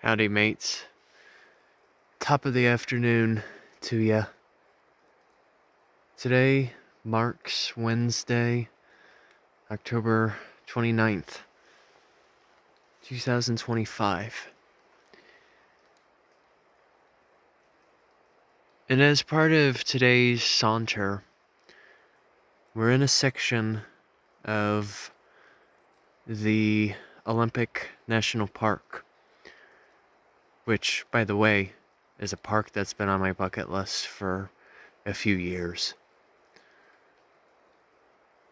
Howdy, mates. Top of the afternoon to ya. Today marks Wednesday, October 29th, 2025. And as part of today's saunter, we're in a section of the Olympic National Park, which, by the way, is a park that's been on my bucket list for a few years.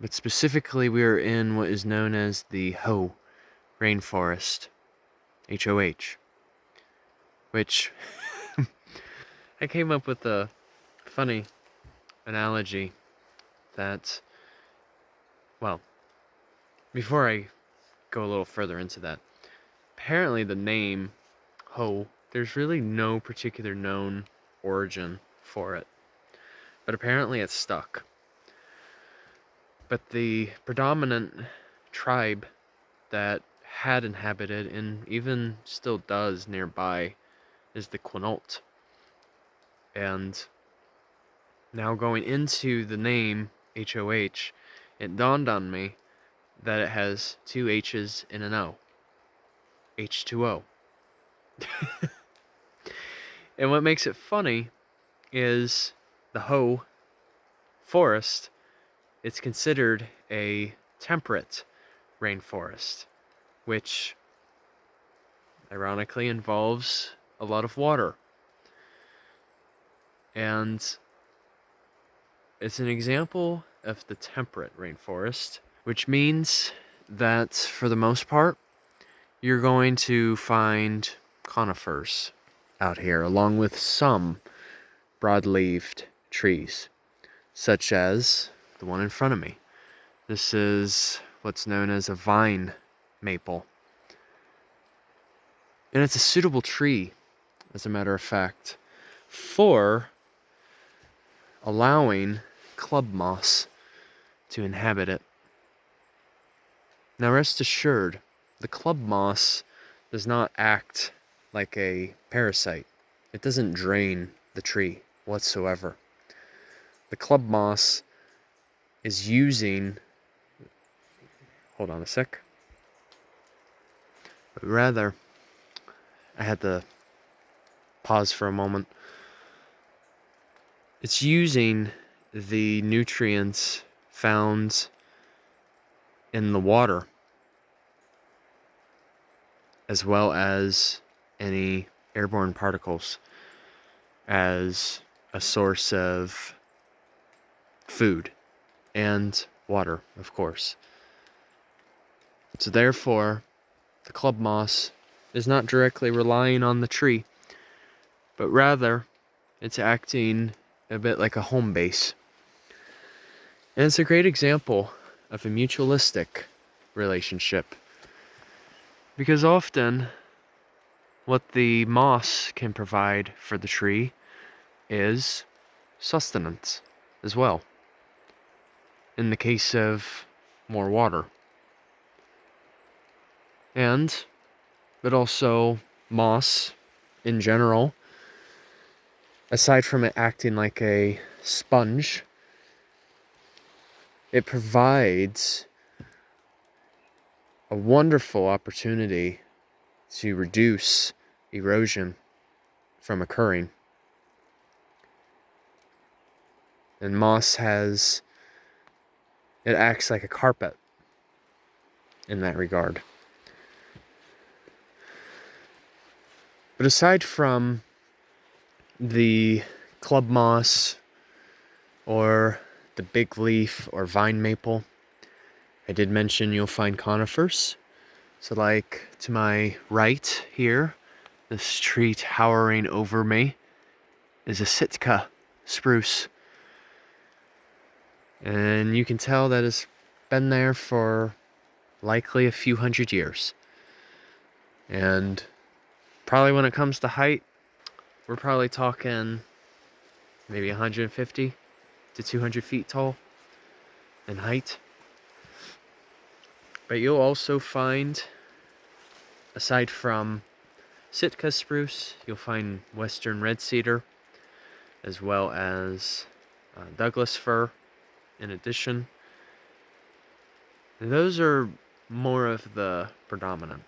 But specifically, we are in what is known as the Hoh Rainforest, HOH, which I came up with a funny analogy that, well, before I go a little further into that, apparently the name Hoh, there's really no particular known origin for it, but apparently it's stuck. But the predominant tribe that had inhabited and even still does nearby is the Quinault. And now going into the name HOH, it dawned on me that it has two H's and an O. H2O. And what makes it funny is the Hoh forest, it's considered a temperate rainforest, which ironically involves a lot of water. And it's an example of the temperate rainforest, which means that for the most part, you're going to find conifers out here, along with some broad-leaved trees, such as the one in front of me. This is what's known as a vine maple. And it's a suitable tree, as a matter of fact, for allowing club moss to inhabit it. Now rest assured, the club moss does not act like a parasite. It doesn't drain the tree whatsoever. The club moss is using, hold on a sec, but rather, I had to pause for a moment. It's using the nutrients found in the water, as well as any airborne particles, as a source of food and water, of course. So therefore, the club moss is not directly relying on the tree, but rather it's acting a bit like a home base. And it's a great example of a mutualistic relationship, because often what the moss can provide for the tree is sustenance as well, in the case of more water. But also moss in general, aside from it acting like a sponge, it provides a wonderful opportunity to reduce erosion from occurring. And moss it acts like a carpet in that regard. But aside from the club moss or the big leaf or vine maple, I did mention you'll find conifers. So like to my right here, this tree towering over me is a Sitka spruce. And you can tell that it's been there for likely a few hundred years. And probably when it comes to height, we're probably talking maybe 150 to 200 feet tall in height. But you'll also find, aside from Sitka spruce, you'll find western red cedar, as well as Douglas fir in addition. And those are more of the predominant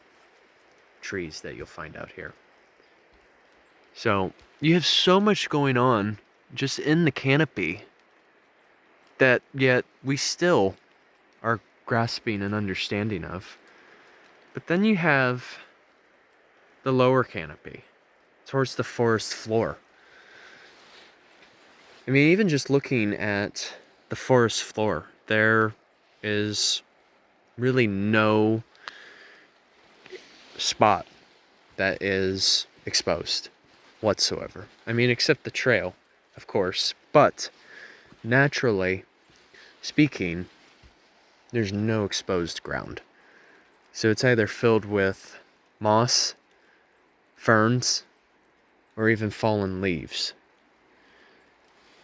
trees that you'll find out here. So you have so much going on just in the canopy that yet we still are grasping an understanding of. But then you have the lower canopy towards the forest floor. I mean, even just looking at the forest floor, there is really no spot that is exposed whatsoever. I mean, except the trail, of course, but naturally speaking, there's no exposed ground. So it's either filled with moss, ferns, or even fallen leaves.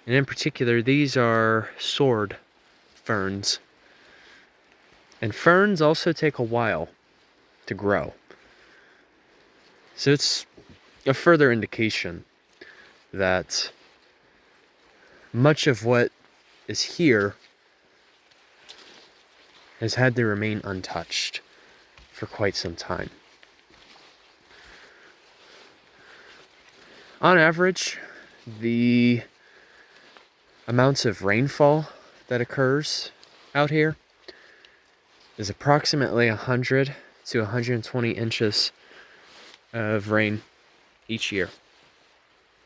And in particular, these are sword ferns. And ferns also take a while to grow. So it's a further indication that much of what is here has had to remain untouched for quite some time. On average, the amounts of rainfall that occurs out here is approximately 100 to 120 inches of rain each year.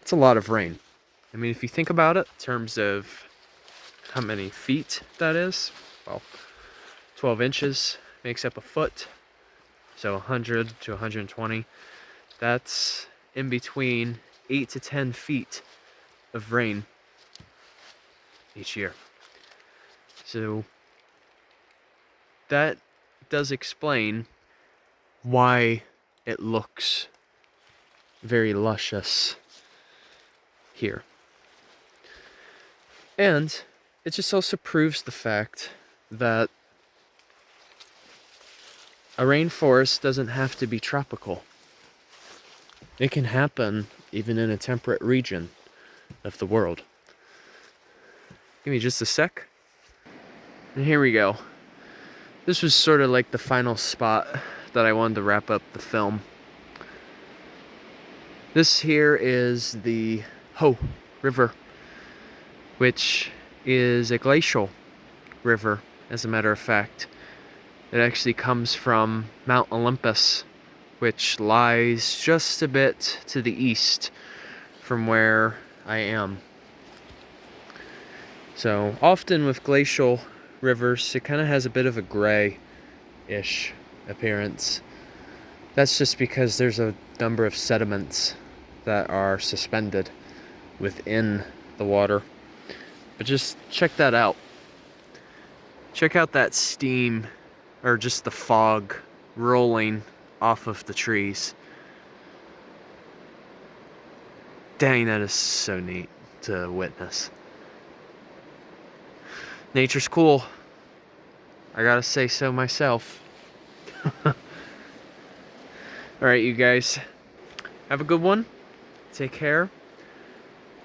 It's a lot of rain. I mean, if you think about it in terms of how many feet that is, well, 12 inches makes up a foot, so 100 to 120. That's in between 8 to 10 feet of rain each year. So that does explain why it looks very luscious here. And it just also proves the fact that a rainforest doesn't have to be tropical. It can happen even in a temperate region of the world. Give me just a sec. And here we go. This was sort of like the final spot that I wanted to wrap up the film. This here is the Hoh River, which is a glacial river, as a matter of fact. It actually comes from Mount Olympus, which lies just a bit to the east from where I am. So often with glacial rivers, it kind of has a bit of a gray-ish appearance. That's just because there's a number of sediments that are suspended within the water. But just check that out. Check out that steam, or just the fog rolling off of the trees. Dang, that is so neat to witness. Nature's cool. I gotta say so myself. Alright, you guys. Have a good one. Take care.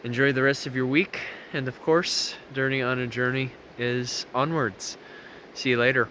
Enjoy the rest of your week. And of course, Journey on a Journey is onwards. See you later.